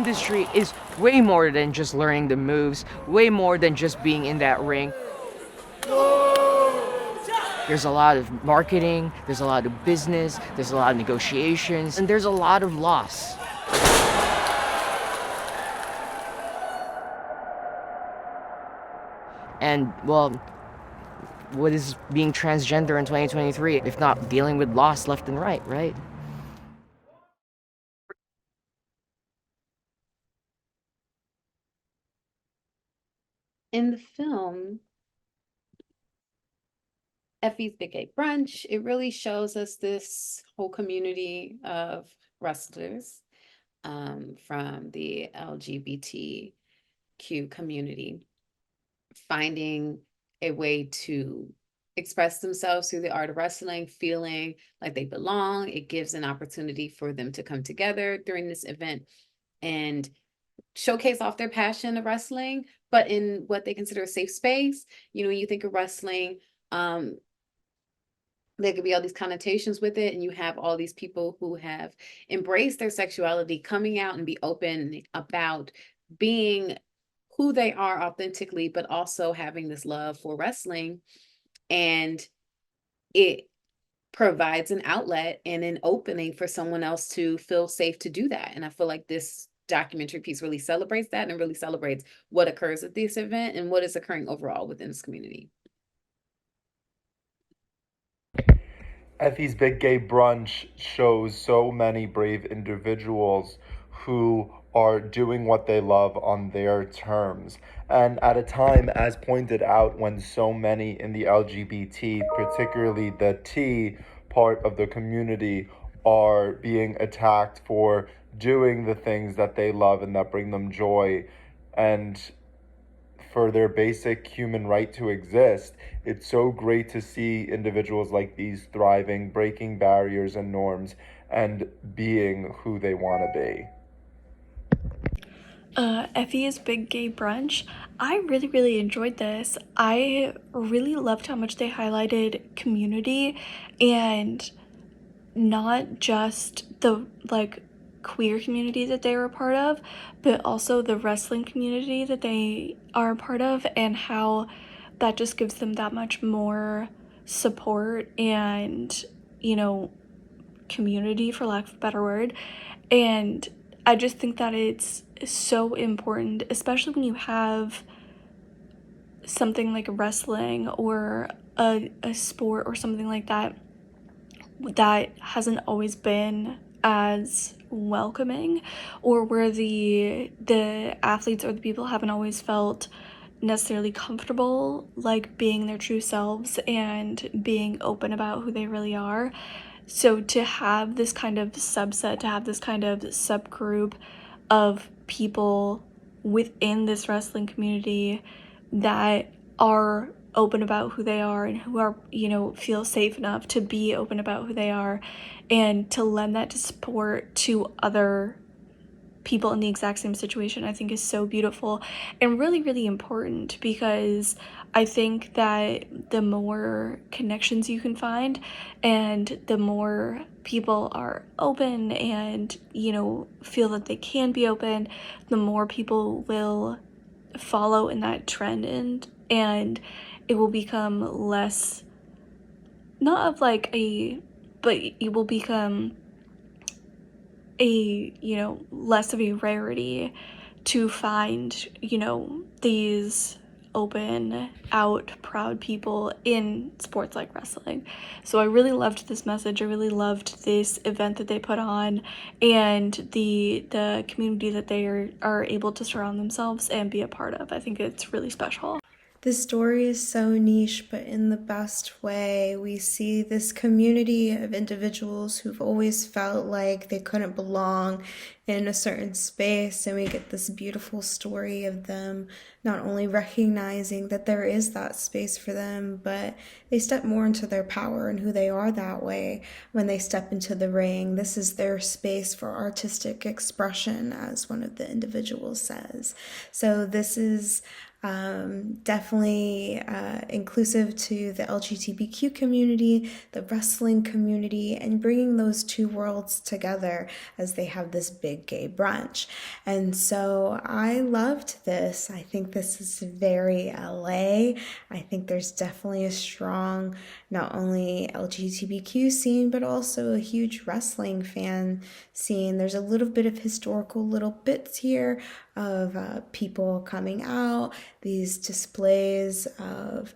industry is way more than just learning the moves, way more than just being in that ring. There's a lot of marketing, there's a lot of business, there's a lot of negotiations, and there's a lot of loss. And, well, what is being transgender in 2023 if not dealing with loss left and right, right? In the film, Effie's Big Gay Brunch, it really shows us this whole community of wrestlers from the LGBTQ community finding a way to express themselves through the art of wrestling, feeling like they belong. It gives an opportunity for them to come together during this event and showcase off their passion of wrestling, but in what they consider a safe space. You know, when you think of wrestling, there could be all these connotations with it, and you have all these people who have embraced their sexuality, coming out and be open about being who they are authentically, but also having this love for wrestling. And it provides an outlet and an opening for someone else to feel safe to do that. And I feel like this documentary piece really celebrates that and really celebrates what occurs at this event and what is occurring overall within this community. Effie's Big Gay Brunch shows so many brave individuals who are doing what they love on their terms. And at a time, as pointed out, when so many in the LGBT, particularly the T part of the community, are being attacked for doing the things that they love and that bring them joy, and for their basic human right to exist, it's so great to see individuals like these thriving, breaking barriers and norms, and being who they want to be. Effie's Big Gay Brunch. I really, really enjoyed this. I really loved how much they highlighted community and not just the queer community that they were a part of, but also the wrestling community that they are a part of, and how that just gives them that much more support and, community, for lack of a better word. And I just think that it's so important, especially when you have something like wrestling or a sport or something like that that hasn't always been as welcoming, or where the athletes or the people haven't always felt necessarily comfortable like being their true selves and being open about who they really are. So to have this kind of subset, to have this kind of subgroup of people within this wrestling community that are open about who they are and who are, feel safe enough to be open about who they are, and to lend that to support to other people in the exact same situation, I think is so beautiful and really, really important, because I think that the more connections you can find and the more people are open and, feel that they can be open, the more people will follow in that trend, and it will become less, not of like a, but it will become a, less of a rarity to find, these open, out, proud people in sports like wrestling. So I really loved this message. I really loved this event that they put on, and the community that they are able to surround themselves and be a part of. I think it's really special. This story is so niche, but in the best way. We see this community of individuals who've always felt like they couldn't belong in a certain space, and we get this beautiful story of them not only recognizing that there is that space for them, but they step more into their power and who they are that way when they step into the ring. This is their space for artistic expression, as one of the individuals says. So this is Definitely inclusive to the LGBTQ community, the wrestling community, and bringing those two worlds together as they have this big gay brunch. And so I loved this. I think this is very LA. I think there's definitely a strong, not only LGBTQ scene, but also a huge wrestling fan scene. There's a little bit of historical little bits here of people coming out, these displays of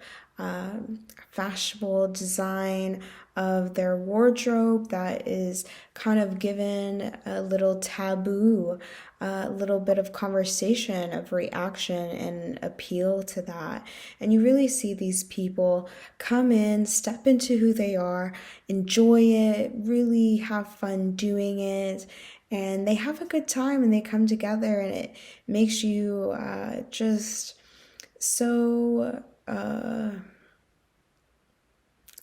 fashionable design of their wardrobe that is kind of given a little taboo, a little bit of conversation, of reaction and appeal to that. And you really see these people come in, step into who they are, enjoy it, really have fun doing it, and they have a good time and they come together, and it makes you just so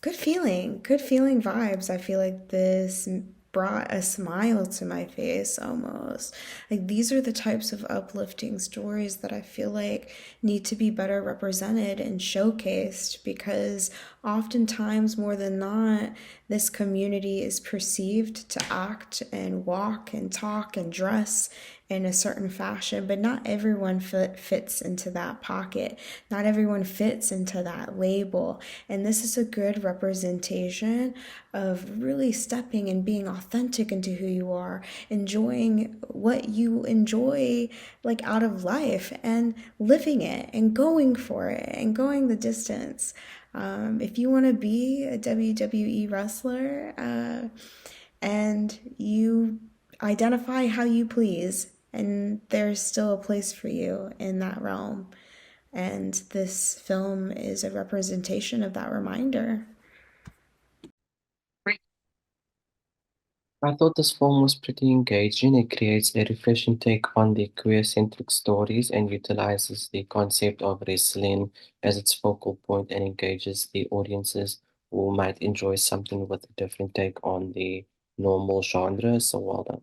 good feeling vibes. I feel like this brought a smile to my face almost. Like, these are the types of uplifting stories that I feel like need to be better represented and showcased, because oftentimes, more than not, this community is perceived to act and walk and talk and dress in a certain fashion, but not everyone fits into that pocket. Not everyone fits into that label. And this is a good representation of really stepping and being authentic into who you are, enjoying what you enjoy, like, out of life, and living it and going for it and going the distance. If you want to be a WWE wrestler and you identify how you please, and there's still a place for you in that realm. And this film is a representation of that reminder. I thought this film was pretty engaging. It creates a refreshing take on the queer-centric stories and utilizes the concept of wrestling as its focal point and engages the audiences who might enjoy something with a different take on the normal genre. So well done.